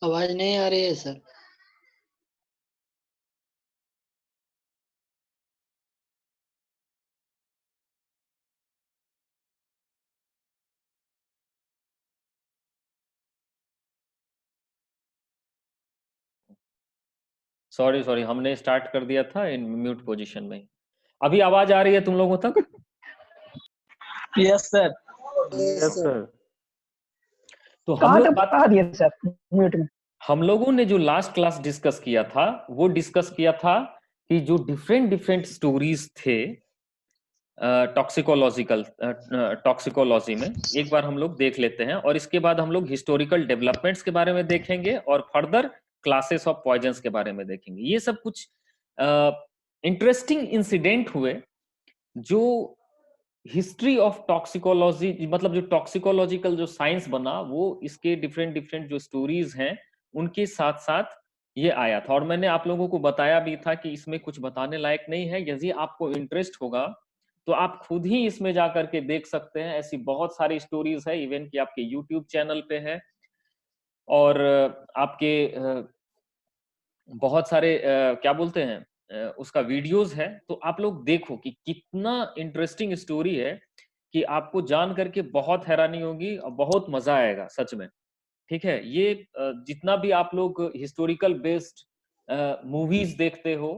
आवाज नहीं आ रही है सर। सॉरी सॉरी, हमने स्टार्ट कर दिया था इन म्यूट पोजीशन में। अभी आवाज आ रही है तुम लोगों तक? Yes sir. Yes sir. तो कहाँ दिया सर म्यूट में? हम लोगों ने जो लास्ट क्लास डिस्कस किया था वो डिस्कस किया था कि जो डिफरेंट डिफरेंट स्टोरीज थे टॉक्सिकोलॉजी में, एक बार हम लोग देख लेते हैं और इसके बाद हम लोग हिस्टोरिकल डेवलपमेंट्स के बारे में देखेंगे और फर्दर क्लासेस ऑफ पॉइजन्स के बारे में देखेंगे। ये सब कुछ इंटरेस्टिंग इंसिडेंट हुए जो हिस्ट्री ऑफ टॉक्सिकोलॉजी, मतलब जो टॉक्सिकोलॉजिकल जो साइंस बना वो इसके डिफरेंट डिफरेंट जो स्टोरीज हैं उनके साथ साथ ये आया था। और मैंने आप लोगों को बताया भी था कि इसमें कुछ बताने लायक नहीं है, यदि आपको इंटरेस्ट होगा तो आप खुद ही इसमें जाकर के देख सकते हैं। ऐसी बहुत सारी स्टोरीज है, इवन कि आपके यूट्यूब चैनल पे है और आपके बहुत सारे क्या बोलते हैं उसका वीडियोस है। तो आप लोग देखो कि कितना इंटरेस्टिंग स्टोरी है कि आपको जान करके बहुत हैरानी होगी और बहुत मजा आएगा सच में। ठीक है, ये जितना भी आप लोग हिस्टोरिकल बेस्ड मूवीज देखते हो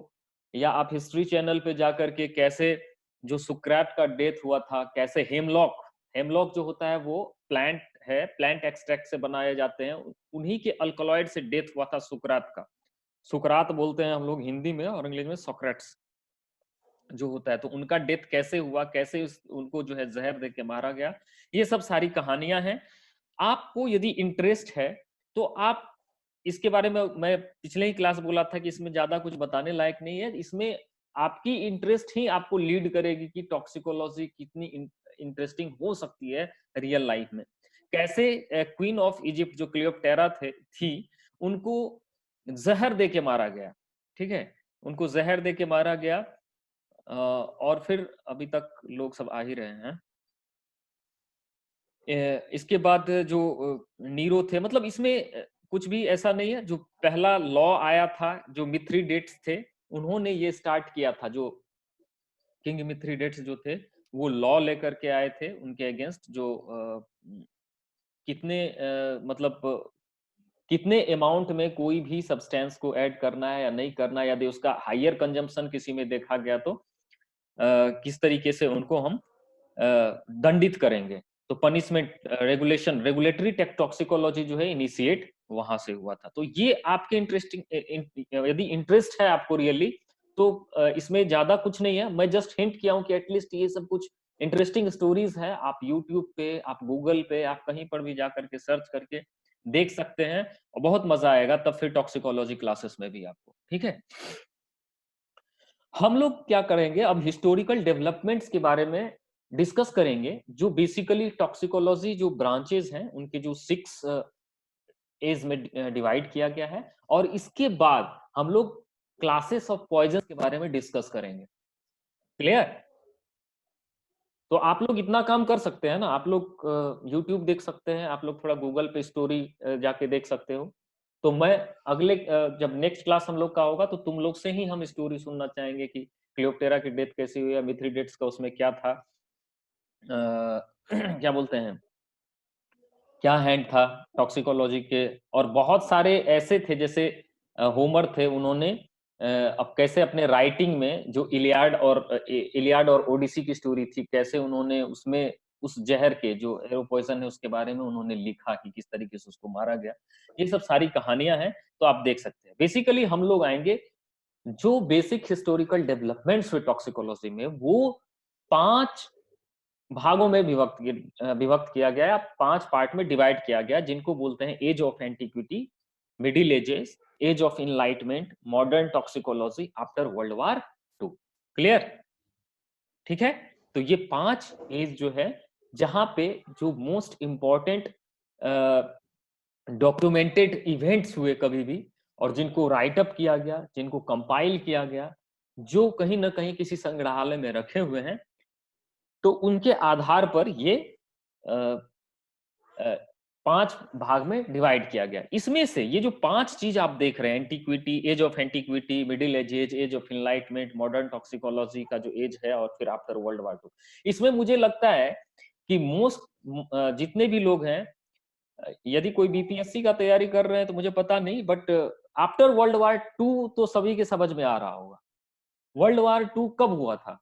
या आप हिस्ट्री चैनल पे जाकर के कैसे जो सुक्रात का डेथ हुआ था, कैसे हेमलॉक हेमलॉक जो होता है वो प्लांट है, प्लांट एक्सट्रैक्ट से बनाए जाते हैं, उन्हीं के अल्कलॉइड से डेथ हुआ था सुक्रात का। सुकरात बोलते हैं हम लोग हिंदी में और अंग्रेजी में सोक्रेट्स जो होता है। तो उनका डेथ कैसे हुआ, कैसे उनको जो है जहर दे के मारा गया, ये सब सारी कहानियां हैं। आपको यदि इंटरेस्ट है तो आप इसके बारे में, मैं पिछले ही क्लास बोला था कि इसमें ज्यादा कुछ बताने लायक नहीं है, इसमें आपकी इंटरेस्ट ही आपको लीड करेगी कि टॉक्सिकोलॉजी कितनी इंटरेस्टिंग हो सकती है रियल लाइफ में। कैसे क्वीन ऑफ इजिप्ट जो क्लियोपेट्रा थी, उनको जहर दे के मारा गया, ठीक है, उनको जहर दे के मारा गया, और फिर अभी तक लोग सब आ ही रहे हैं। इसके बाद जो नीरो थे, मतलब इसमें कुछ भी ऐसा नहीं है। जो पहला लॉ आया था, जो मिथ्रीडेट्स थे, उन्होंने ये स्टार्ट किया था। जो किंग मिथ्रीडेट्स जो थे, वो लॉ लेकर के आए थे उनके अगेंस्ट, जो कितने मतलब कितने अमाउंट में कोई भी सब्सटेंस को ऐड करना है या नहीं करना है, यदि उसका हायर कंजम्पशन किसी में देखा गया तो किस तरीके से उनको हम दंडित करेंगे। तो पनिशमेंट रेगुलेशन, रेगुलेटरी टॉक्सिकोलॉजी जो है इनिशिएट वहां से हुआ था। तो ये आपके यदि इंटरेस्ट है आपको रियली, तो इसमें ज्यादा कुछ नहीं है। मैं जस्ट हिंट किया हूं कि एटलीस्ट ये सब कुछ इंटरेस्टिंग स्टोरीज है। आप यूट्यूब पे, आप गूगल पे, आप कहीं पर भी जा करके सर्च करके देख सकते हैं, और बहुत मजा आएगा तब फिर टॉक्सिकोलॉजी क्लासेस में भी आपको, ठीक है। हम लोग क्या करेंगे, अब हिस्टोरिकल डेवलपमेंट्स के बारे में डिस्कस करेंगे। जो बेसिकली टॉक्सिकोलॉजी जो ब्रांचेस हैं, उनके जो 6 एज में डिवाइड किया गया है, और इसके बाद हम लोग क्लासेस ऑफ पॉइजन के बारे में डिस्कस करेंगे। क्लियर? तो आप लोग इतना काम कर सकते हैं ना, आप लोग यूट्यूब देख सकते हैं, आप लोग थोड़ा गूगल पे स्टोरी जाके देख सकते हो। तो मैं अगले जब नेक्स्ट क्लास हम लोग का होगा, तो तुम लोग से ही हम स्टोरी सुनना चाहेंगे कि क्लियोपेट्रा की डेथ कैसी हुई, या मिथ्रीडेट्स का उसमें क्या था, क्या बोलते हैं, क्या हैंड था टॉक्सिकोलॉजी के। और बहुत सारे ऐसे थे, जैसे होमर थे, उन्होंने अब कैसे अपने राइटिंग में जो इलियाड और ओडिसी की स्टोरी थी, कैसे उन्होंने उसमें उस जहर के जो एरो पॉइजन है उसके बारे में उन्होंने लिखा कि किस तरीके से उसको मारा गया। ये सब सारी कहानियां हैं, तो आप देख सकते हैं। बेसिकली हम लोग आएंगे जो बेसिक हिस्टोरिकल डेवलपमेंट्स हुए टॉक्सिकोलॉजी में, वो 5 भागों में विभक्त किया गया, 5 पार्ट में डिवाइड किया गया, जिनको बोलते हैं age of antiquity, middle ages, age of enlightenment, modern toxicology, after world war 2। Clear? ठीक है। तो ये 5 एज जो है, जहां पे जो मोस्ट इंपॉर्टेंट डॉक्यूमेंटेड इवेंट्स हुए कभी भी, और जिनको राइट अप किया गया, जिनको कंपाइल किया गया, जो कहीं ना कहीं किसी संग्रहालय में रखे हुए हैं, तो उनके आधार पर ये 5 भाग में डिवाइड किया गया। इसमें से ये जो 5 चीज आप देख रहे हैं, antiquity, age of antiquity, middle age, age of enlightenment, modern toxicology का जो एज है, और फिर आफ्टर वर्ल्ड वॉर 2, इसमें मुझे लगता है कि जितने भी लोग हैं, यदि कोई बीपीएससी का तैयारी कर रहे हैं तो मुझे पता नहीं, बट आफ्टर वर्ल्ड वॉर 2 तो सभी के समझ में आ रहा होगा। वर्ल्ड वॉर 2 कब हुआ था?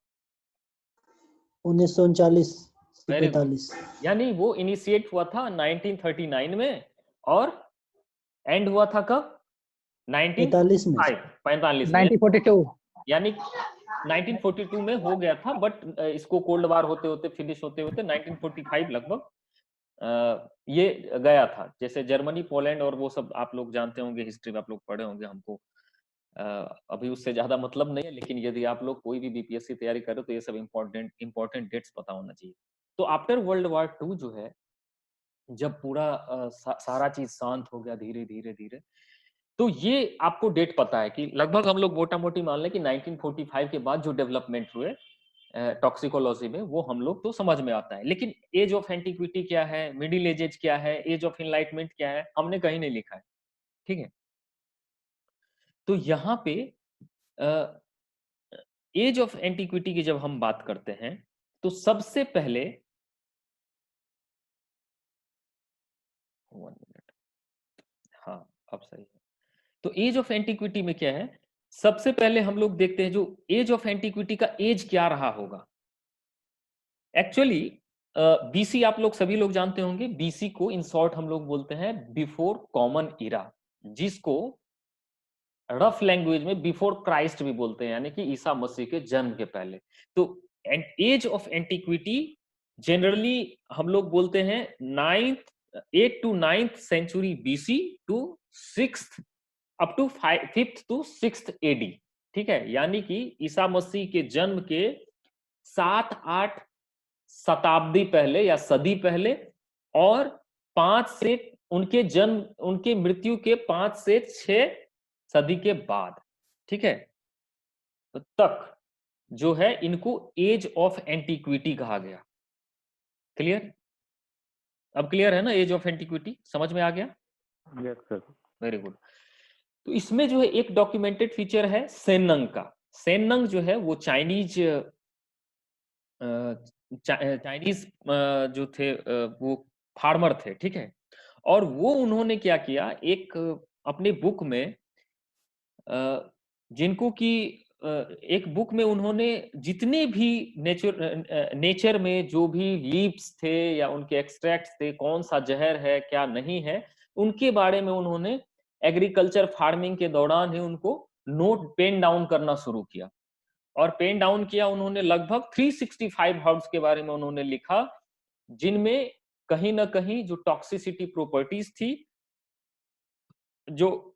1939 से वेरी गुड। 45। यानी वो इनिशिएट हुआ था 1939 में, और एंड हुआ था कब? 45 में। 1945 में। 1942। यानी 1942 में हो गया था, बट इसको कोल्ड वार होते होते, फिनिश होते होते 1945 लगभग ये गया था। जैसे जर्मनी, पोलैंड और वो सब आप लोग जानते होंगे, हिस्ट्री में आप लोग पढ़े होंगे, हमको अभी उससे ज्यादा मतलब नहीं है, लेकिन यदि आप लोग कोई भी बीपीएससी तैयारी कर रहे हो तो ये सब इंपॉर्टेंट डेट्स पता होना चाहिए। तो आफ्टर वर्ल्ड वॉर 2 जो है, जब पूरा सारा चीज शांत हो गया धीरे धीरे धीरे, तो ये आपको डेट पता है कि लगभग हम लोग मोटा मोटी मान लें कि 1945 के बाद जो डेवलपमेंट हुए टॉक्सिकोलॉजी में, वो हम लोग तो समझ में आता है। लेकिन एज ऑफ एंटीक्विटी क्या है, मिडिल एज क्या है, एज ऑफ इनलाइटमेंट क्या है, हमने कहीं नहीं लिखा है, ठीक है। तो यहाँ पे एज ऑफ एंटीक्विटी की जब हम बात करते हैं, तो सबसे पहले 1 मिनट, हाँ अब सही है। तो एज ऑफ एंटीक्विटी में क्या है, सबसे पहले हम लोग देखते हैं जो एज ऑफ एंटीक्विटी का एज क्या रहा होगा। एक्चुअली बीसी आप लोग सभी लोग जानते होंगे, बीसी को इन शॉर्ट हम लोग बोलते हैं बिफोर कॉमन इरा, जिसको रफ लैंग्वेज में बिफोर क्राइस्ट भी बोलते हैं, यानी कि ईसा मसीह के जन्म के पहले। तो एज ऑफ एंटीक्विटी जनरली हम लोग बोलते हैं 9th 8 to 9th century BC to 6th up to 5th to 6th AD, ठीक है, यानी कि ईसा मसीह के जन्म के 7-8 शताब्दी पहले या सदी पहले और 5 से उनके मृत्यु के 5 से 6 सदी के बाद, ठीक है, तो तक जो है इनको एज ऑफ एंटीक्विटी कहा गया। क्लियर? अब क्लियर है ना, एज ऑफ एंटीक्विटी समझ में आ गया? Yes sir. Very good. तो इसमें जो है एक डॉक्यूमेंटेड फीचर है सेनंग का। सेनंग जो है वो चाइनीज जो थे वो फार्मर थे, ठीक है, और वो उन्होंने क्या किया, एक अपने बुक में जिनको कि एक बुक में उन्होंने जितने भी नेचर में जो भी लीव्स थे या उनके एक्सट्रैक्ट्स थे, कौन सा जहर है क्या नहीं है, उनके बारे में उन्होंने एग्रीकल्चर फार्मिंग के दौरान ही उनको नोट पेन डाउन करना शुरू किया और पेन डाउन किया उन्होंने। लगभग 365 हर्ब्स के बारे में उन्होंने लिखा, जिनमें कहीं ना कहीं जो टॉक्सिसिटी प्रॉपर्टीज थी, जो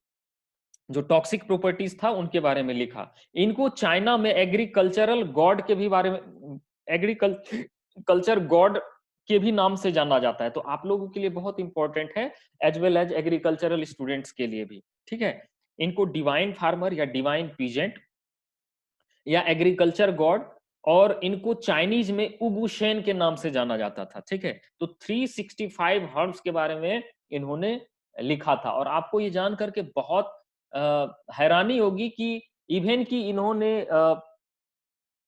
टॉक्सिक प्रॉपर्टीज था उनके बारे में लिखा। इनको चाइना में एग्रीकल्चरल गॉड के भी बारे में, एग्रीकल्चर गॉड के भी नाम से जाना जाता है। तो आप लोगों के लिए बहुत इंपॉर्टेंट है, as well as agricultural students के लिए भी, ठीक है। इनको डिवाइन फार्मर या डिवाइन पीजेंट या एग्रीकल्चर गॉड, और इनको चाइनीज में उगुशेन के नाम से जाना जाता था, ठीक है। तो 365 हर्ब्स के बारे में इन्होंने लिखा था और आपको ये जान करके बहुत हैरानी होगी कि इवन कि इन्होंने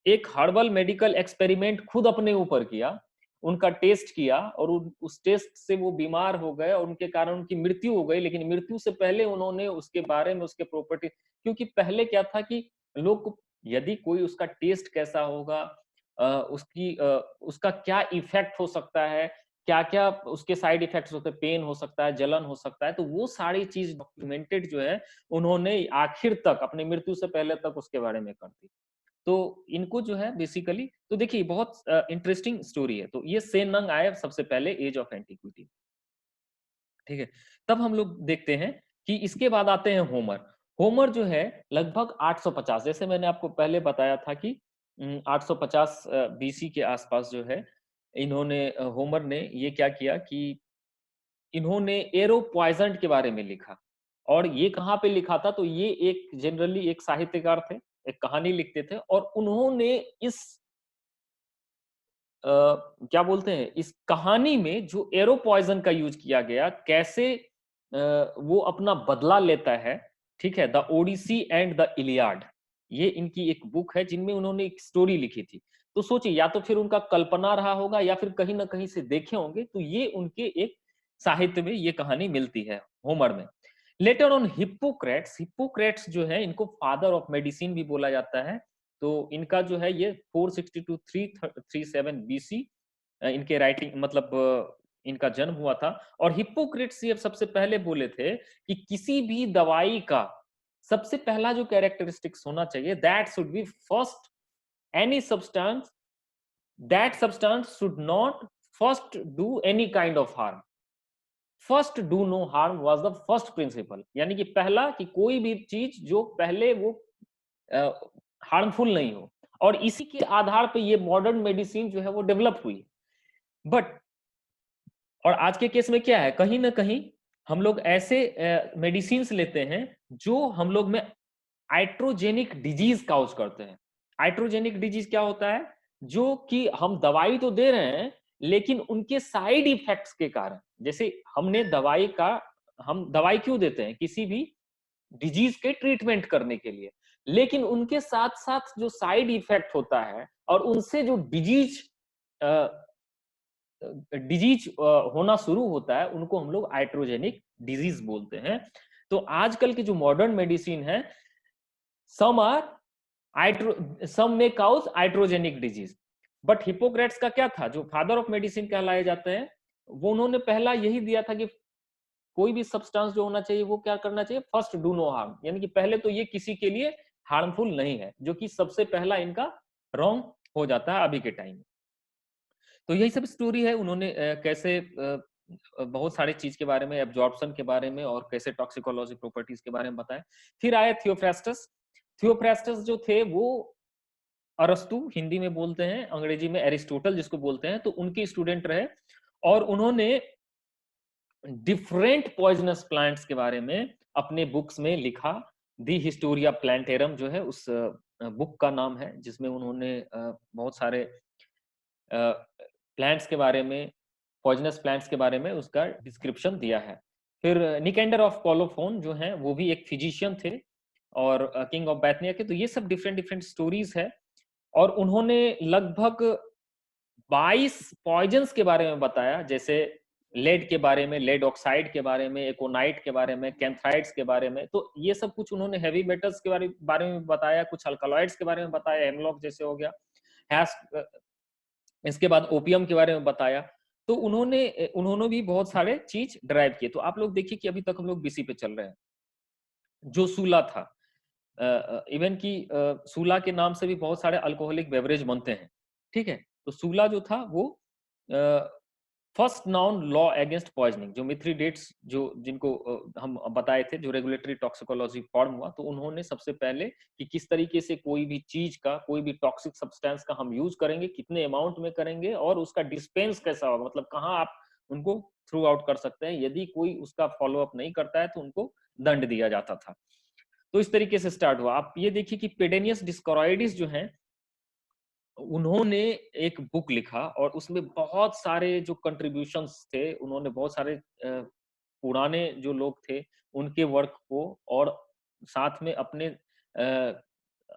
एक हर्बल मेडिकल एक्सपेरिमेंट खुद अपने ऊपर किया, उनका टेस्ट किया और उस टेस्ट से वो बीमार हो गए और उनके कारण उनकी मृत्यु हो गई। लेकिन मृत्यु से पहले उन्होंने उसके बारे में, उसके प्रॉपर्टी, क्योंकि पहले क्या था कि लोग यदि कोई उसका टेस्ट कैसा होगा, उसका क्या इफेक्ट हो सकता है, क्या क्या उसके साइड इफेक्ट्स होते हैं, पेन हो सकता है, जलन हो सकता है, तो वो सारी चीज डॉक्यूमेंटेड जो है उन्होंने आखिर तक, अपनी मृत्यु से पहले तक उसके बारे में कर दी। तो इनको जो है बेसिकली, तो देखिए बहुत इंटरेस्टिंग स्टोरी है। तो ये सेनंग आए सबसे पहले एज ऑफ एंटीक्विटी, ठीक है। तब हम लोग देखते हैं कि इसके बाद आते हैं होमर। होमर जो है लगभग 850, जैसे मैंने आपको पहले बताया था कि 850 बीसी के आसपास जो है इन्होंने, होमर ने ये क्या किया कि इन्होंने एरो पॉइजन के बारे में लिखा। और ये कहाँ पे लिखा था, तो ये एक जनरली एक साहित्यकार थे, एक कहानी लिखते थे, और उन्होंने इस क्या बोलते हैं, इस कहानी में जो एरो पॉइजन का यूज किया गया, कैसे वो अपना बदला लेता है, ठीक है, the Odyssey and the Iliad, ये इनकी एक बुक है जिनमें उन्होंने एक स्टोरी लिखी थी। तो सोचिए, या तो फिर उनका कल्पना रहा होगा या फिर कहीं ना कहीं से देखे होंगे, तो ये उनके एक साहित्य में ये कहानी मिलती है होमर में। लेटर ऑन हिप्पोक्रेट्स, हिप्पोक्रेट्स जो है इनको फादर ऑफ मेडिसिन भी बोला जाता है। तो इनका जो है ये 462 337 बीसी इनके राइटिंग, मतलब इनका जन्म हुआ था। और हिप्पोक्रेट्स ये सबसे पहले बोले थे कि किसी भी दवाई का सबसे पहला जो कैरेक्टरिस्टिक्स होना चाहिए, that should be first, any substance, that substance should not first do any kind of harm. First do no harm was the first principle, यानी कि पहला कि कोई भी चीज जो पहले वो हार्मफुल नहीं हो, और इसी के आधार पे ये मॉडर्न मेडिसिन जो है वो डेवलप हुई। बट और आज के केस में क्या है, कहीं ना कहीं हम लोग ऐसे मेडिसिन लेते हैं जो हम लोग में आइट्रोजेनिक डिजीज काउज करते हैं। आइट्रोजेनिक डिजीज क्या होता है, जो कि हम दवाई तो दे रहे हैं लेकिन उनके साइड इफेक्ट्स के कारण, जैसे हमने दवाई का, हम दवाई क्यों देते हैं, किसी भी डिजीज के ट्रीटमेंट करने के लिए, लेकिन उनके साथ साथ जो साइड इफेक्ट होता है और उनसे जो डिजीज होना शुरू होता है, उनको हम लोग आइट्रोजेनिक डिजीज बोलते हैं। तो आजकल की जो मॉडर्न मेडिसिन है, सम में cause iatrogenic disease, but Hippocrates का क्या था, जो फादर ऑफ मेडिसिन कहलाए जाते हैं, वो उन्होंने पहला यही दिया था कि कोई भी सब्सटेंस जो होना चाहिए वो क्या करना चाहिए, फर्स्ट डू नो हार्म, यानी कि पहले तो ये किसी के लिए हार्मफुल नहीं है, जो कि सबसे पहला इनका रॉन्ग हो जाता है अभी के टाइम में। तो यही सब स्टोरी है, उन्होंने कैसे बहुत सारी चीज के बारे में, एब्जॉर्प्शन के बारे में और कैसे टॉक्सिकोलॉजी प्रॉपर्टीज के बारे में बताया। फिर आए थियोफ्रास्टस। थियोफ्रास्टस जो थे वो अरस्तु हिंदी में बोलते हैं, अंग्रेजी में एरिस्टोटल जिसको बोलते हैं, तो उनके स्टूडेंट रहे और उन्होंने डिफरेंट पॉइजनस प्लांट्स के बारे में अपने बुक्स में लिखा। दी हिस्टोरिया प्लांटेरम जो है उस बुक का नाम है, जिसमें उन्होंने बहुत सारे प्लांट्स के बारे में, पॉइजनस प्लांट्स के बारे में उसका डिस्क्रिप्शन दिया है। फिर निकेंडर ऑफ कोलोफोन जो है वो भी एक फिजिशियन थे और किंग ऑफ बैथनिया के। तो ये सब डिफरेंट डिफरेंट स्टोरीज है और उन्होंने लगभग 22 पॉइजन्स के बारे में बताया, जैसे लेड के बारे में, लेड ऑक्साइड के बारे में, एकोनाइट के बारे में, कैंथ्राइड्स के बारे में। तो ये सब कुछ उन्होंने हेवी मेटल्स के बारे में बताया, कुछ अल्कलॉइड्स के बारे में बताया, हेमलॉक जैसे हो गया, हैश, इसके बाद ओपियम के बारे में बताया। तो उन्होंने भी बहुत सारे चीज ड्राइव किए। तो आप लोग देखिए कि अभी तक हम लोग बीसी पे चल रहे हैं। जो सूला था, इवन की सूला के नाम से भी बहुत सारे अल्कोहलिक बेवरेज बनते हैं, ठीक है। तो सूला जो था वो first noun law against poisoning, जो मिथ्रीडेट्स जो जिनको हम बताए थे, जो रेगुलेटरी टॉक्सिकोलॉजी फॉर्म हुआ, तो उन्होंने सबसे पहले कि किस तरीके से कोई भी चीज का, कोई भी टॉक्सिक सब्सटेंस का हम यूज करेंगे, कितने अमाउंट में करेंगे और उसका डिस्पेंस कैसा होगा, मतलब कहाँ आप उनको थ्रू आउट कर सकते हैं। यदि कोई उसका फॉलोअप नहीं करता है तो उनको दंड दिया जाता था। तो इस तरीके से स्टार्ट हुआ। आप ये देखिए कि पेडेनियस डिस्कोरॉइडिस जो हैं, उन्होंने एक बुक लिखा और उसमें बहुत सारे जो कंट्रीब्यूशंस थे, उन्होंने बहुत सारे पुराने जो लोग थे उनके वर्क को और साथ में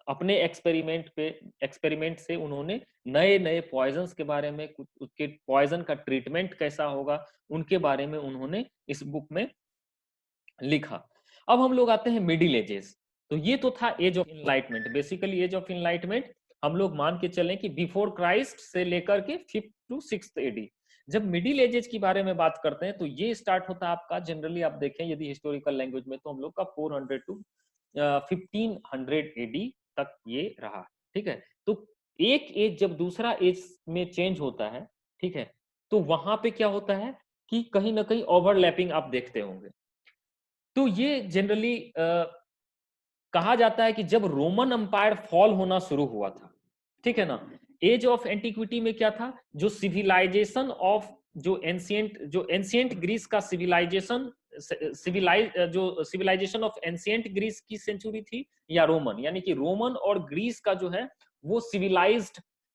अपने एक्सपेरिमेंट से उन्होंने नए नए पॉइजन्स के बारे में, कुछ उसके पॉइजन का ट्रीटमेंट कैसा होगा उनके बारे में उन्होंने इस बुक में लिखा। अब हम लोग आते हैं मिडिल एजेस। तो ये तो था age of enlightenment. Basically age of enlightenment हम लोग मान के चलें कि बिफोर क्राइस्ट से लेकर के 5th to 6th एडी। जब मिडिल एजेस के बारे में बात करते हैं तो ये स्टार्ट होता है आपका, जनरली आप देखें यदि हिस्टोरिकल लैंग्वेज में, तो हम लोग का 400 to 1500 एडी तक ये रहा, ठीक है। तो एक एज जब दूसरा एज में चेंज होता है, ठीक है, तो वहां पे क्या होता है कि कहीं ना कहीं ओवरलैपिंग आप देखते होंगे। तो ये जनरली कहा जाता है कि जब रोमन एम्पायर फॉल होना शुरू हुआ था, ठीक है ना, एज ऑफ एंटिक्विटी में क्या था, जो सिविलाइजेशन ऑफ जो एंशिएंट ग्रीस का सिविलाइजेशन ऑफ एंशिएंट ग्रीस की सेंचुरी थी या रोमन, यानी कि रोमन और ग्रीस का जो है वो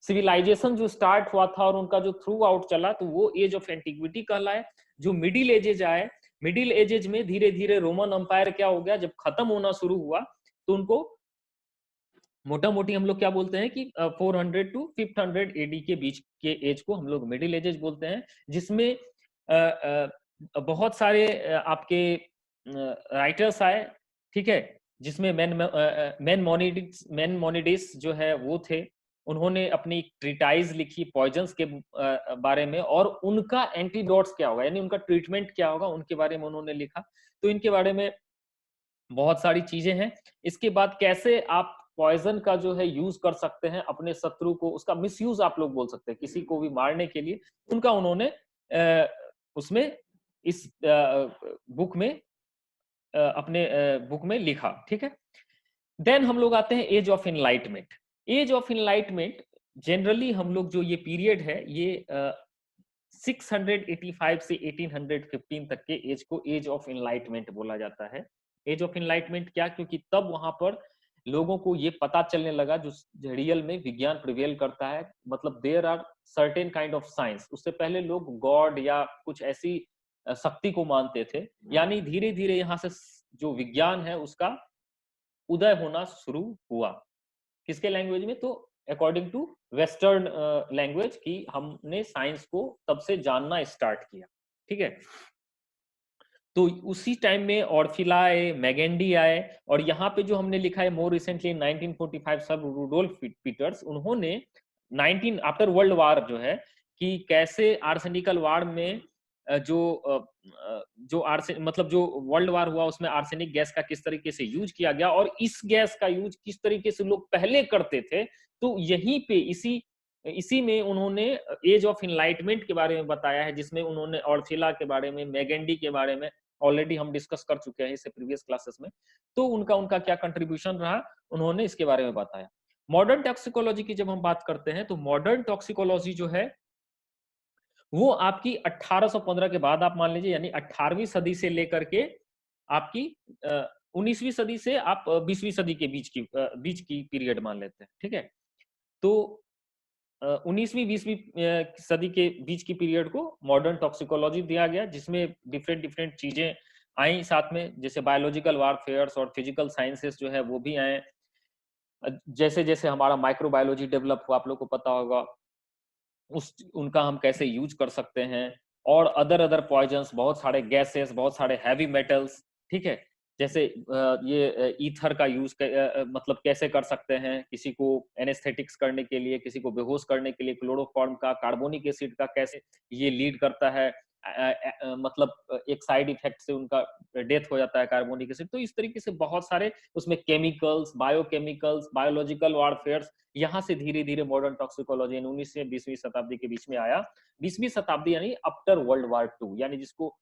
सिविलाइजेशन जो स्टार्ट हुआ था और उनका जो थ्रू आउट चला, तो वो एज ऑफ एंटिक्विटी कहलाए। जो मिडिल एजेज आए, मिडिल एजेज में धीरे धीरे रोमन एम्पायर क्या हो गया, जब खत्म होना शुरू हुआ तो उनको मोटा मोटी हम लोग क्या बोलते हैं कि 400 to 500 एडी के बीच के एज को हम लोग मिडिल एजेज बोलते हैं, जिसमें बहुत सारे आपके राइटर्स आए, ठीक है, जिसमें मेनमोनिडिस जो है वो थे। उन्होंने अपनी ट्रीटाइज लिखी पॉइजन्स के बारे में और उनका एंटीडोट्स क्या होगा, यानी उनका ट्रीटमेंट क्या होगा, उनके बारे में उन्होंने लिखा। तो इनके बारे में बहुत सारी चीजें हैं। इसके बाद कैसे आप पॉइजन का जो है यूज कर सकते हैं अपने शत्रु को, उसका मिसयूज आप लोग बोल सकते हैं, किसी को भी मारने के लिए, उनका उन्होंने उसमें इस बुक में अपने बुक में लिखा, ठीक है। देन हम लोग आते हैं age of enlightenment. Age of enlightenment generally हम लोग जो ये पीरियड है ये 685 से 1815 तक के एज को एज ऑफ इनलाइटमेंट बोला जाता है। एज ऑफ इनलाइटमेंट क्या, क्योंकि तब वहां पर लोगों को ये पता चलने लगा जो रियल में विज्ञान प्रिवेल करता है, मतलब there are certain kind of science. उससे पहले लोग गॉड या कुछ ऐसी शक्ति को मानते थे, यानी धीरे धीरे यहाँ से जो विज्ञान है उसका उदय होना शुरू हुआ। किसके लैंग्वेज में, तो अकॉर्डिंग टू वेस्टर्न लैंग्वेज की हमने साइंस को तब से जानना स्टार्ट किया, ठीक है। तो उसी टाइम में ऑर्फिला आए, मैगेंडी आए, और यहाँ पे जो हमने लिखा है more recently 1945 sir Rudolph Peters, उन्होंने 19 आफ्टर वर्ल्ड वार जो है कि कैसे आर्सेनिकल वार में मतलब जो वर्ल्ड वार हुआ उसमें आर्सेनिक गैस का किस तरीके से यूज किया गया और इस गैस का यूज किस तरीके से लोग पहले करते थे। तो यहीं पे इसी इसी में उन्होंने एज ऑफ इनलाइटमेंट के बारे में बताया है, जिसमें उन्होंने ऑर्थीला के बारे में, मैगेंडी के बारे में ऑलरेडी हम डिस्कस कर चुके हैं इससे प्रीवियस क्लासेस में। तो उनका उनका क्या कंट्रीब्यूशन रहा, उन्होंने इसके बारे में बताया। मॉडर्न टॉक्सिकोलॉजी की जब हम बात करते हैं तो मॉडर्न टॉक्सिकोलॉजी जो है वो आपकी 1815 के बाद आप मान लीजिए, यानी 18वीं सदी से लेकर के आपकी 19वीं सदी से आप 20वीं सदी के बीच की पीरियड मान लेते हैं, ठीक है। तो 19वीं 20वीं सदी के बीच की पीरियड को मॉडर्न टॉक्सिकोलॉजी दिया गया, जिसमें डिफरेंट डिफरेंट चीजें आई साथ में, जैसे बायोलॉजिकल वारफेयर्स और फिजिकल साइंसेस जो है वो भी आए। जैसे जैसे हमारा माइक्रोबायोलॉजी डेवलप हुआ, आप लोग को पता होगा, उनका हम कैसे यूज कर सकते हैं, और अदर अदर पॉइजन्स, बहुत सारे गैसेस, बहुत सारे हैवी मेटल्स, ठीक है। जैसे ये ईथर का यूज मतलब कैसे कर सकते हैं, किसी को एनेस्थेटिक्स करने के लिए, किसी को बेहोश करने के लिए क्लोरोफॉर्म का, कार्बोनिक एसिड का कैसे ये लीड करता है, मतलब एक साइड इफेक्ट से उनका डेथ हो जाता है कार्बोनिक एसिड। तो इस तरीके से बहुत सारे उसमें केमिकल्स, बायोकेमिकल्स, बायोलॉजिकल वारफेयर्स, यहाँ से धीरे धीरे मॉडर्न टॉक्सिकोलॉजी 19वीं से 20वीं शताब्दी के बीच में आया। 20वीं शताब्दी यानी आफ्टर वर्ल्ड वार 2, यानी जिसको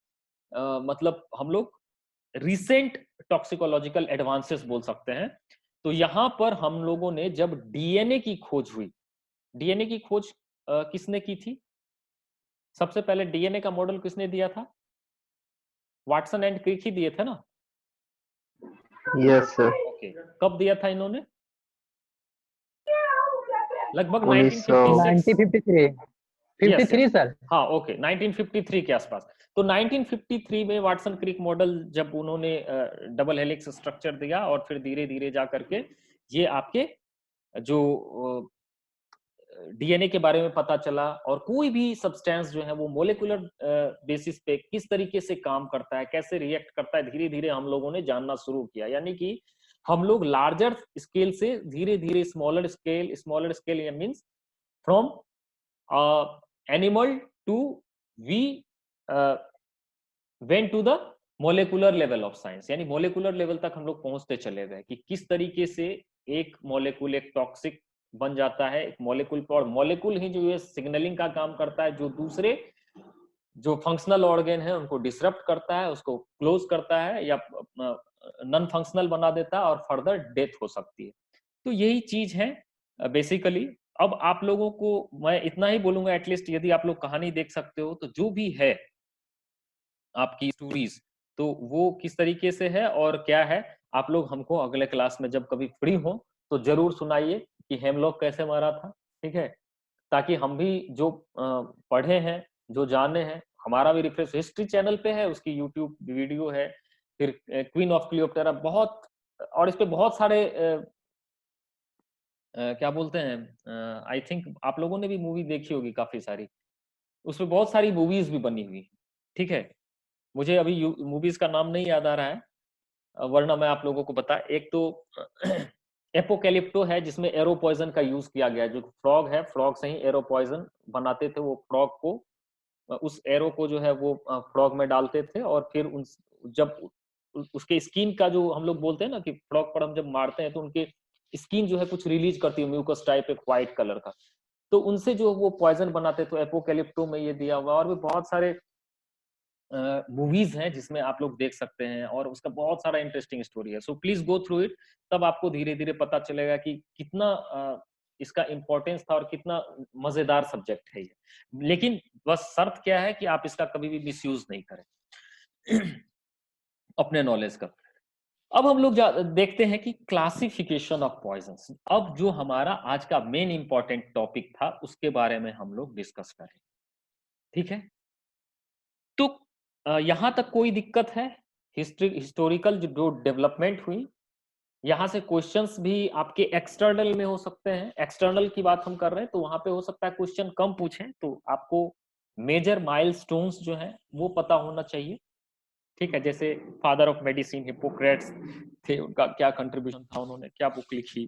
मतलब हम लोग रिसेंट टॉक्सिकोलॉजिकल एडवांसेस बोल सकते हैं। तो यहाँ पर हम लोगों ने जब डीएनए की खोज हुई, डीएनए की खोज किसने की थी? सबसे पहले डीएनए का मॉडल किसने दिया था? वाटसन एंड क्रिक ही दिए थे ना? Yes sir. ओके, कब दिया था इन्होंने? लगभग 1953 53 सर। हाँ, ओके, 1953 के आसपास। तो 1953 में वाटसन क्रिक मॉडल जब उन्होंने डबल हेलिक्स स्ट्रक्चर दिया, और फिर धीरे धीरे जा करके ये आपके जो डीएनए के बारे में पता चला, और कोई भी सब्सटेंस जो है वो मोलेकुलर बेसिस पे किस तरीके से काम करता है, कैसे रिएक्ट करता है, धीरे धीरे हम लोगों ने जानना शुरू किया। यानी कि हम लोग लार्जर स्केल से धीरे धीरे स्मॉलर स्केल या means from animal to we went to the molecular level of science, यानी मोलेकुलर लेवल तक हम लोग पहुंचते चले गए कि किस तरीके से एक मॉलिक्यूल एक टॉक्सिक बन जाता है, एक मॉलिक्यूल पर, और मॉलिक्यूल ही जो है सिग्नलिंग का काम करता है, जो दूसरे जो फंक्शनल ऑर्गन है उनको डिसरप्ट करता है, उसको क्लोज करता है, या नॉन फंक्शनल बना देता है, और फर्दर डेथ हो सकती है। तो यही चीज है बेसिकली। अब आप लोगों को मैं इतना ही बोलूंगा, एटलीस्ट यदि आप लोग कहानी देख सकते हो तो जो भी है आपकी स्टोरीज, तो वो किस तरीके से है और क्या है, आप लोग हमको अगले क्लास में जब कभी फ्री हो तो जरूर सुनाइए कि हेमलॉक कैसे मारा था, ठीक है, ताकि हम भी जो पढ़े हैं, जो जाने हैं, हमारा भी रिफ्रेश। हिस्ट्री चैनल पे है, उसकी यूट्यूब वीडियो है, फिर क्वीन ऑफ क्लियोपेट्रा, बहुत, और इस पे बहुत सारे क्या बोलते हैं, आई थिंक आप लोगों ने भी मूवी देखी होगी काफी सारी, उसमें बहुत सारी मूवीज भी बनी हुई, ठीक है। मुझे अभी मूवीज का नाम नहीं याद आ रहा है, वरना मैं आप लोगों को बता। एक तो एपोकैलिप्टो है, जिसमें एरो पॉइजन का यूज किया गया है, जो फ्रॉग है, फ्रॉग से ही एरो पॉइजन बनाते थे। वो फ्रॉग को, उस एरो को जो है वो फ्रॉग में डालते थे, और फिर उन जब उसके स्किन का, जो हम लोग बोलते हैं ना कि फ्रॉग पर हम जब मारते हैं तो उनके स्किन जो है कुछ रिलीज करती है, म्यूकस टाइप, एक व्हाइट कलर का, तो उनसे जो वो पॉइजन बनाते। तो एपोकैलिप्टो में ये दिया हुआ, और भी बहुत सारे मूवीज हैं जिसमें आप लोग देख सकते हैं, और उसका बहुत सारा इंटरेस्टिंग स्टोरी है। So please go through it, तब आपको धीरे धीरे पता चलेगा कि कितना इसका इंपॉर्टेंस था और कितना मजेदार सब्जेक्ट है ये। लेकिन बस शर्त क्या है कि आप इसका कभी भी मिसयूज नहीं करें अपने नॉलेज का। अब हम लोग देखते हैं कि क्लासिफिकेशन ऑफ पॉइजन्स। अब जो हमारा आज का मेन इंपॉर्टेंट टॉपिक था उसके बारे में हम लोग डिस्कस करें, ठीक है। तो यहां तक कोई दिक्कत है? हिस्टोरिकल जो डेवलपमेंट हुई, यहां से क्वेश्चंस भी आपके एक्सटर्नल में हो सकते हैं। एक्सटर्नल की बात हम कर रहे हैं तो वहां पे हो सकता है क्वेश्चन कम पूछें, तो आपको मेजर माइलस्टोन्स जो हैं वो पता होना चाहिए, ठीक है। जैसे फादर ऑफ मेडिसिन हिप्पोक्रेट्स थे, उनका क्या कंट्रीब्यूशन था, उन्होंने क्या बुक लिखी,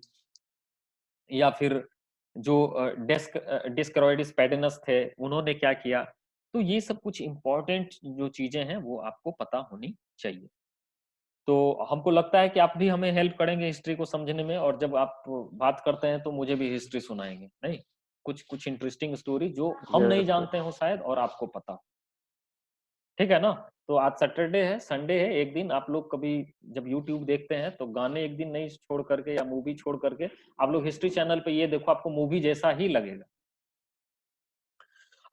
या फिर जो डिस्क्रोइडिस पेडिनस थे, उन्होंने क्या किया। तो ये सब कुछ इंपॉर्टेंट जो चीजें हैं वो आपको पता होनी चाहिए। तो हमको लगता है कि आप भी हमें हेल्प करेंगे हिस्ट्री को समझने में, और जब आप बात करते हैं तो मुझे भी हिस्ट्री सुनाएंगे, नहीं? कुछ इंटरेस्टिंग स्टोरी जो हम नहीं जानते हो शायद और आपको पता हो, ठीक है ना। तो आज सैटरडे है, संडे है, एक दिन आप लोग कभी जब यूट्यूब देखते हैं तो गाने एक दिन नहीं छोड़ करके या मूवी छोड़ करके आप लोग हिस्ट्री चैनल पे ये देखो, आपको मूवी जैसा ही लगेगा।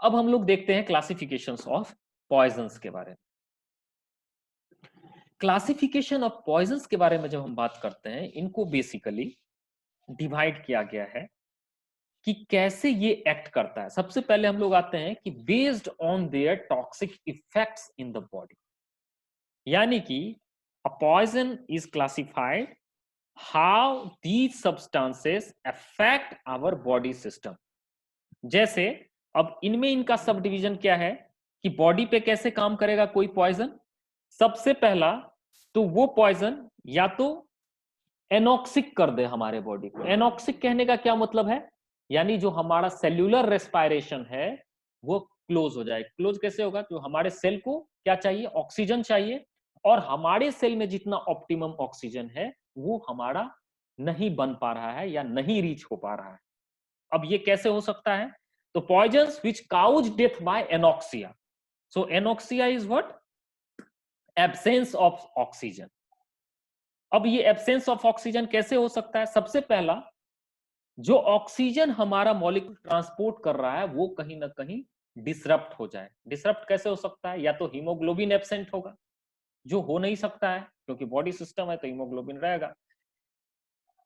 अब हम लोग देखते हैं क्लासिफिकेशंस ऑफ पॉइजन्स के बारे में। क्लासिफिकेशन ऑफ पॉइजन्स के बारे में जब हम बात करते हैं, इनको बेसिकली डिवाइड किया गया है कि कैसे ये एक्ट करता है। सबसे पहले हम लोग आते हैं कि based on their toxic effects in the body, यानी कि a poison is classified how these substances affect our body system. जैसे अब इनमें इनका सब डिवीजन क्या है कि बॉडी पे कैसे काम करेगा कोई पॉइजन। सबसे पहला तो वो पॉइजन या तो एनॉक्सिक कर दे हमारे बॉडी को। एनॉक्सिक कहने का क्या मतलब है, यानी जो हमारा सेल्यूलर रेस्पायरेशन है वो क्लोज हो जाए। क्लोज कैसे होगा, तो हमारे सेल को क्या चाहिए, ऑक्सीजन चाहिए, और हमारे सेल में जितना ऑप्टिमम ऑक्सीजन है वो हमारा नहीं बन पा रहा है या नहीं रीच हो पा रहा है। अब ये कैसे हो सकता है, तो poisons which cause death by anoxia. So anoxia is what, absence of oxygen. अब ये एब्सेंस ऑफ ऑक्सीजन कैसे हो सकता है, सबसे पहला जो ऑक्सीजन हमारा मॉलिक्यूल ट्रांसपोर्ट कर रहा है वो कहीं ना कहीं डिसरप्ट हो जाए। डिसरप्ट कैसे हो सकता है, या तो हीमोग्लोबिन एब्सेंट होगा, जो हो नहीं सकता है क्योंकि बॉडी सिस्टम है तो हीमोग्लोबिन रहेगा।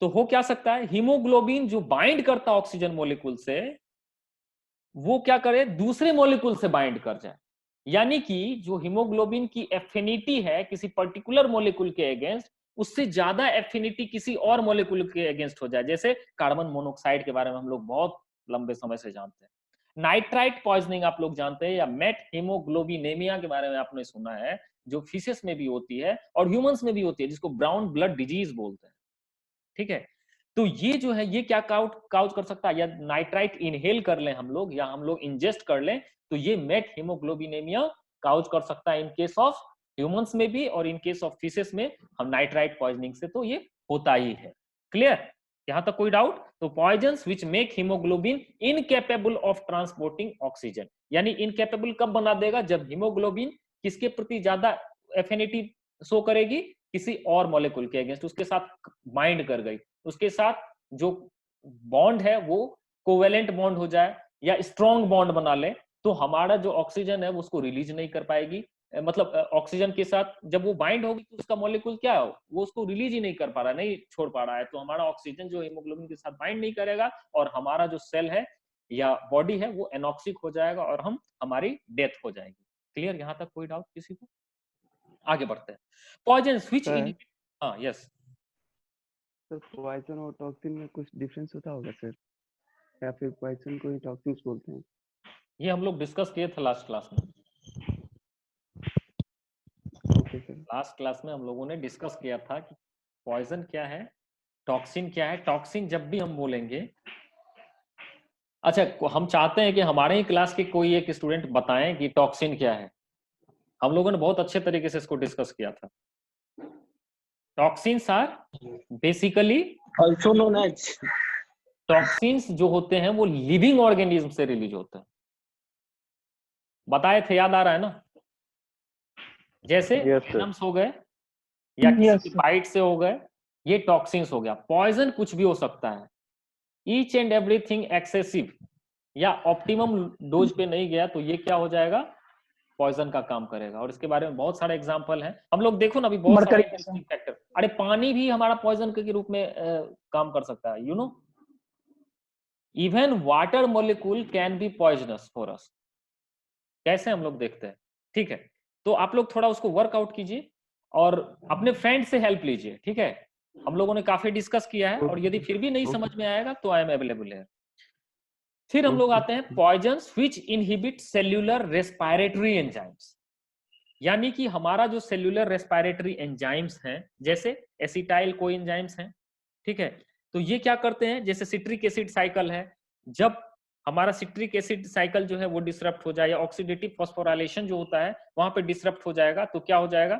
तो हो क्या सकता है, हीमोग्लोबिन जो बाइंड करता ऑक्सीजन मॉलिक्यूल से वो क्या करे, दूसरे मॉलिक्यूल से बाइंड कर जाए। यानी कि जो हीमोग्लोबिन की एफिनिटी है किसी पर्टिकुलर मॉलिक्यूल के अगेंस्ट, उससे ज्यादा एफिनिटी किसी और मॉलिक्यूल के अगेंस्ट हो जाए। जैसे कार्बन मोनोऑक्साइड के बारे में हम लोग बहुत लंबे समय से जानते हैं। नाइट्राइट पॉइजनिंग आप लोग जानते हैं, या मेट हीमोग्लोबिनेमिया के बारे में आपने सुना है, जो फिशेस में भी होती है और ह्यूमंस में भी होती है, जिसको ब्राउन ब्लड डिजीज बोलते हैं, ठीक है। तो ये जो है ये क्या काउज कर सकता है, या नाइट्राइट इनहेल कर लें हम लोग या हम लोग इंजेस्ट कर लें तो ये मेट हीमोग्लोबिनेमिया काउज कर सकता है इन केस ऑफ ह्यूमंस में भी, और इन केस ऑफ फिशेस में हम नाइट्राइट पॉइजनिंग से तो ये होता ही है। क्लियर, यहां तक कोई डाउट। तो poisons which make haemoglobin incapable of transporting oxygen, यानी इनकेपेबल कब बना देगा, जब हीमोग्लोबिन किसके प्रति ज्यादा एफिनिटी शो करेगी, किसी और मॉलिक्यूल के अगेंस्ट, उसके साथ बाइंड कर गई, उसके साथ जो बॉन्ड है वो कोवेलेंट बॉन्ड हो जाए या स्ट्रॉन्ग बॉन्ड बना ले, तो हमारा जो ऑक्सीजन है वो उसको रिलीज नहीं कर पाएगी। मतलब ऑक्सीजन के साथ जब वो बाइंड होगी तो उसका मॉलिक्यूल क्या है, वो उसको रिलीज ही नहीं कर पा रहा, नहीं छोड़ पा रहा है, तो हमारा ऑक्सीजन जो हीमोग्लोबिन के साथ बाइंड नहीं करेगा और हमारा जो सेल है या बॉडी है वो एनॉक्सिक हो जाएगा और हमारी डेथ हो जाएगी। क्लियर, यहाँ तक कोई डाउट किसी को? आगे बढ़ते हैं। पॉइजन स्विच इन, हाँ यस सर, पॉइजन और टॉक्सिन में कुछ डिफरेंस होता होगा सर, या फिर पॉइजन को ही टॉक्सिन्स बोलते हैं? ये हम लोग डिस्कस किए थे लास्ट क्लास में। Okay sir. लास्ट क्लास में हम लोगों ने डिस्कस किया था कि पॉइजन क्या है, टॉक्सिन क्या है। टॉक्सिन जब भी हम बोलेंगे, अच्छा हम चाहते हैं कि हमारे ही क्लास के कोई एक स्टूडेंट बताएं कि टॉक्सिन क्या है। हम लोगों ने बहुत अच्छे तरीके से इसको डिस्कस किया था। Toxins are basically also known as toxins जो होते हैं वो लिविंग ऑर्गेनिज्म से रिलीज होते हैं। बताए थे, याद आ रहा है ना, जैसे वेनम्स हो गए या किसी बाइट से हो गए, ये टॉक्सिन्स हो गया। पॉइजन कुछ भी हो सकता है, ईच एंड एवरीथिंग एक्सेसिव या ऑप्टिमम डोज पे नहीं गया तो ये क्या हो जाएगा, पॉइजन का काम करेगा। और इसके बारे में बहुत सारे एग्जांपल हैं, हम लोग देखो ना अभी बहुत सारे इंटरेस्टिंग फैक्टर। अरे पानी भी हमारा पॉइजन के रूप में काम कर सकता है, you know, even water molecule can be poisonous for us. कैसे हम लोग देखते हैं, ठीक है। तो आप लोग थोड़ा उसको वर्कआउट कीजिए और अपने फ्रेंड से हेल्प लीजिए, ठीक है। हम लोगों ने काफी डिस्कस किया है, और यदि फिर भी नहीं समझ में आएगा तो आई एम अवेलेबल है। फिर हम लोग आते हैं poisons which inhibit cellular respiratory enzymes, यानी कि हमारा जो सेल्यूलर रेस्पिरेटरी एंजाइम्स हैं, जैसे एसिटाइल कोएंजाइम्स हैं, ठीक है। तो ये क्या करते हैं, जैसे सिट्रिक एसिड साइकिल है, जब हमारा सिट्रिक एसिड साइकिल जो है वो डिसरप्ट हो जाए या ऑक्सीडेटिव फॉस्फोराइलेशन जो होता है वहां पे डिसरप्ट हो जाएगा, तो क्या हो जाएगा,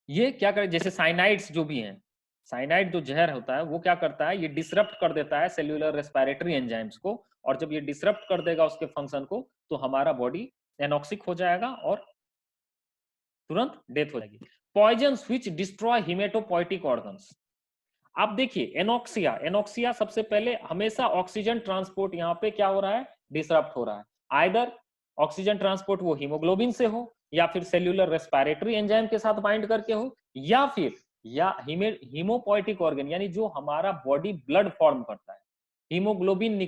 ये क्या करें, जैसे साइनाइड्स जो भी हैं, साइनाइड जो जहर होता है वो क्या करता है, ये डिसरप्ट कर देता है सेल्यूलर रेस्पिरेटरी एंजाइम्स को, और जब ये डिसरप्ट कर देगा उसके फंक्शन को तो हमारा बॉडी एनॉक्सिक हो जाएगा और तुरंत डेथ हो जाएगी। Poisons which destroy haematopoietic organs. आप देखिए एनॉक्सिया, एनॉक्सिया सबसे पहले हमेशा ऑक्सीजन ट्रांसपोर्ट यहाँ पे क्या हो रहा है, डिसरप्ट हो रहा है। आइदर ऑक्सीजन ट्रांसपोर्ट वो हीमोग्लोबिन से हो, या फिर सेल्यूलर रेस्पिरेटरी एंजाइम के साथ बाइंड करके हो, या फिर हीमोपोइटिक ऑर्गन यानी जो हमारा बॉडी ब्लड फॉर्म करता है, हीमोग्लोबिन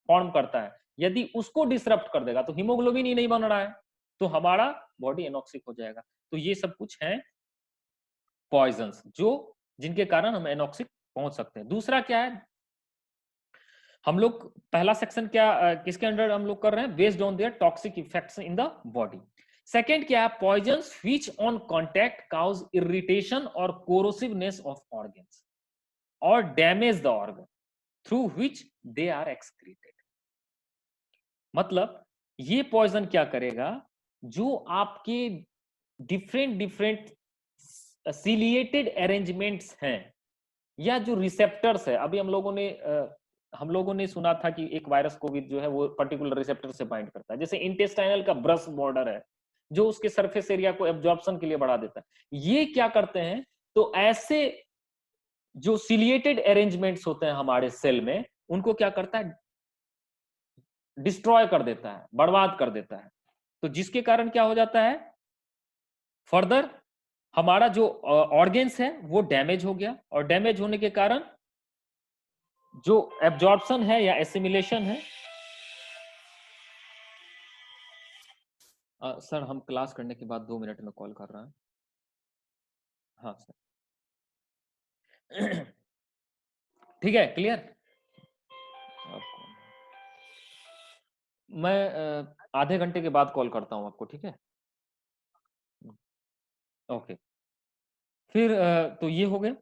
फॉर्म करता है, यदि उसको डिसरप्ट कर देगा तो हीमोग्लोबिन ही नहीं बन रहा है तो हमारा बॉडी एनॉक्सिक हो जाएगा। तो ये सब कुछ है पॉइजन्स जो जिनके कारण हम एनॉक्सिक पहुंच सकते हैं। दूसरा क्या है, हम लोग पहला सेक्शन क्या किसके अंडर हम लोग कर रहे हैं, based on their toxic effects in the body. Second क्या है, poisons which on contact cause irritation और कोरोसिवनेस ऑफ ऑर्गन्स और damage the organ through which they are excreted. मतलब ये पॉइजन क्या करेगा, जो आपके डिफरेंट सिलिएटेड अरेंजमेंट्स हैं या जो रिसेप्टर्स है, अभी हम लोगों ने सुना था कि एक वायरस कोविड जो है वो पर्टिकुलर रिसेप्टर से बाइंड करता है, जैसे इंटेस्टाइनल का ब्रश बॉर्डर है जो उसके सरफेस एरिया को एब्जॉर्प्शन के लिए बढ़ा देता है। ये क्या करते हैं, तो ऐसे जो सिलिएटेड अरेंजमेंट्स होते हैं हमारे सेल में उनको क्या करता है, डिस्ट्रॉय कर देता है, बर्बाद कर देता है। तो जिसके कारण क्या हो जाता है, फर्दर हमारा जो ऑर्गेन्स है वो डैमेज हो गया, और डैमेज होने के कारण जो एब्जॉर्प्शन है या एसिमिलेशन है। सर हम क्लास करने के बाद 2 मिनट में कॉल कर रहा हूं। हाँ सर ठीक है, क्लियर। मैं आधे घंटे के बाद कॉल करता हूं आपको, ठीक है। ओके, फिर तो ये हो गए,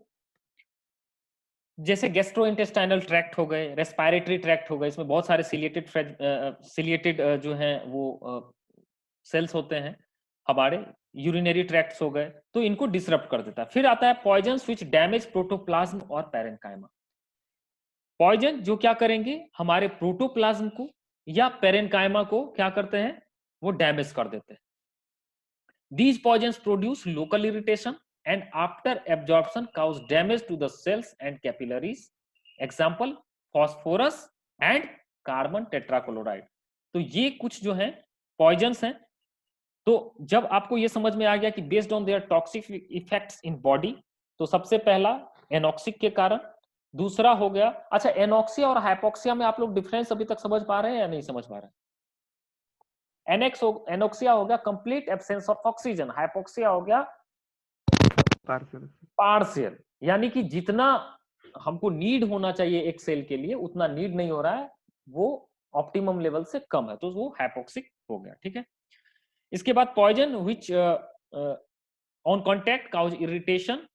जैसे गैस्ट्रोइंटेस्टाइनल ट्रैक्ट हो गए, रेस्पिरेटरी ट्रैक्ट हो गए, इसमें बहुत सारे सिलिएटेड जो हैं वो सेल्स होते हैं। हमारे यूरिनरी ट्रैक्ट्स हो गए, तो इनको डिसरप्ट कर देता है। फिर आता है पॉइजन्स व्हिच डैमेज प्रोटोप्लाज्म और पैरेन्काइमा। पॉइजन जो क्या करेंगे, हमारे प्रोटोप्लाज्म को या पैरेन्काइमा को क्या करते हैं, वो डैमेज कर देते हैं। These poisons produce local irritation and after absorption cause damage to the cells and capillaries. Example, phosphorus and carbon tetrachloride. तो ये कुछ जो है पॉइजन्स हैं। तो जब आपको ये समझ में आ गया कि based on their toxic effects in body, तो सबसे पहला एनॉक्सिक के कारण, दूसरा हो गया, अच्छा एनॉक्सिया और हाइपोक्सिया में आप लोग डिफरेंस अभी तक समझ पा रहे हैं या नहीं समझ पा रहे हैं? एनोक्सिया हो गया complete absence of oxygen, hypoxia हो गया पार्शियल, यानी कि जितना हमको नीड होना चाहिए एक सेल के लिए उतना नीड नहीं हो रहा है, वो ऑप्टिमम लेवल से कम है, तो वो हाइपोक्सिक हो गया, ठीक है। इसके बाद poison which on contact cause irritation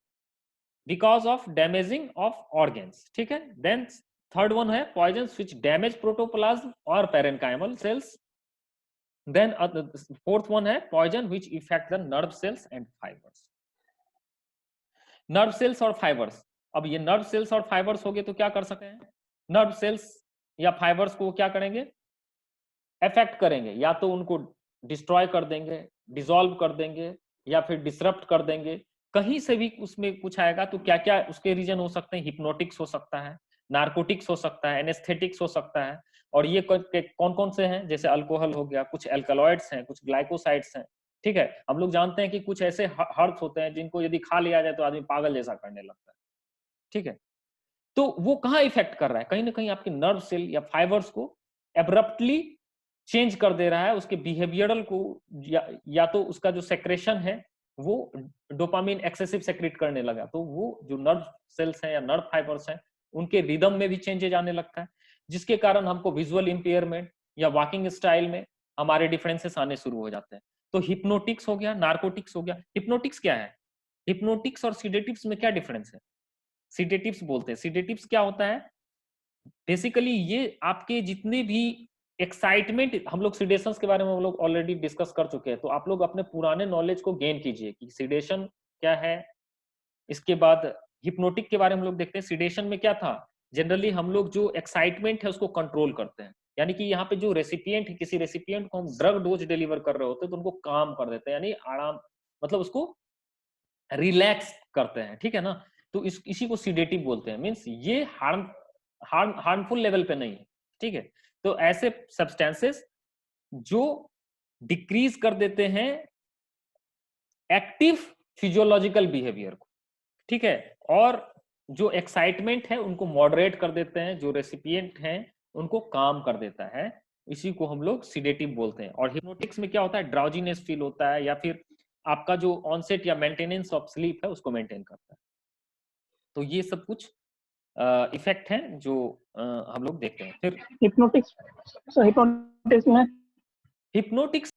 because of damaging of organs, ठीक है। देन थर्ड वन है पॉइजन्स व्हिच डैमेज प्रोटोप्लाज्म और parenchymal cells. Then fourth one है poison which affect the nerve cells and fibers. Nerve cells और fibers, अब ये nerve cells और fibers हो गए तो क्या कर सकते हैं, nerve cells या fibers को क्या करेंगे, affect करेंगे, या तो उनको destroy कर देंगे, dissolve कर देंगे, या फिर disrupt कर देंगे। कहीं से भी उसमें कुछ आएगा तो क्या क्या उसके रीजन हो सकते हैं, हिप्नोटिक्स हो सकता है, नार्कोटिक्स हो सकता है, एनेस्थेटिक्स हो सकता है। और ये कौन कौन से हैं, जैसे अल्कोहल हो गया, कुछ एल्कलॉइड्स हैं, कुछ ग्लाइकोसाइड्स हैं, ठीक है। हम लोग जानते हैं कि कुछ ऐसे हर्ब्स होते हैं जिनको यदि खा लिया जाए तो आदमी पागल जैसा करने लगता है, ठीक है। तो वो कहाँ इफेक्ट कर रहा है, कहीं ना कहीं आपके नर्व सेल या फाइबर्स को एब्रप्टली चेंज कर दे रहा है, उसके बिहेवियरल को, या तो उसका जो सेक्रेशन है वो डोपामिन एक्सेसिव सेक्रेट करने लगा, तो वो जो नर्व सेल्स हैं या नर्व फाइबर्स हैं उनके रिदम में भी चेंजेज आने लगता है, जिसके कारण हमको विजुअल इंपेयरमेंट या वॉकिंग स्टाइल में हमारे डिफरेंसेस आने शुरू हो जाते हैं। तो हिप्नोटिक्स हो गया, नार्कोटिक्स हो गया। हिप्नोटिक्स क्या है, हिप्नोटिक्स और सीडेटिव्स में क्या डिफरेंस है? सीडेटिव्स बोलते हैं, सीडेटिव्स क्या होता है, बेसिकली ये आपके जितने भी एक्साइटमेंट, हम लोग सीडेशंस के बारे में हम लोग ऑलरेडी डिस्कस कर चुके हैं, तो आप लोग अपने पुराने नॉलेज को गेन कीजिए कि सीडेशन क्या है, इसके बाद हिप्नोटिक के बारे में हम लोग देखते हैं। सिडेशन में क्या था, जनरली हम लोग जो एक्साइटमेंट है उसको कंट्रोल करते हैं, यानी कि यहाँ पे जो रेसिपिएंट है, किसी रेसिपिएंट को हम ड्रग डोज डिलीवर कर रहे होते हैं तो उनको काम कर देते हैं, यानी आराम, मतलब उसको रिलैक्स करते हैं, ठीक है ना। तो इसी को सीडेटिव बोलते हैं, मींस ये हार्मफुल लेवल पे नहीं है, ठीक है। तो ऐसे सब्सटेंसेस जो डिक्रीज कर देते हैं एक्टिव फिजियोलॉजिकल बिहेवियर को, ठीक है, और जो एक्साइटमेंट है उनको मॉडरेट कर देते हैं, जो रेसिपिएंट हैं उनको काम कर देता है, इसी को हम लोग सीडेटिव बोलते हैं। और हिप्नोटिक्स में क्या होता है, ड्राउजीनेस फील होता है, या फिर आपका जो ऑनसेट या मेंटेनेंस ऑफ स्लीप है उसको मेंटेन करता है। तो ये सब कुछ इफेक्ट हैं जो हम लोग देखते हैं। फिर हिप्नोटिक्स में हिप्नोटिक्स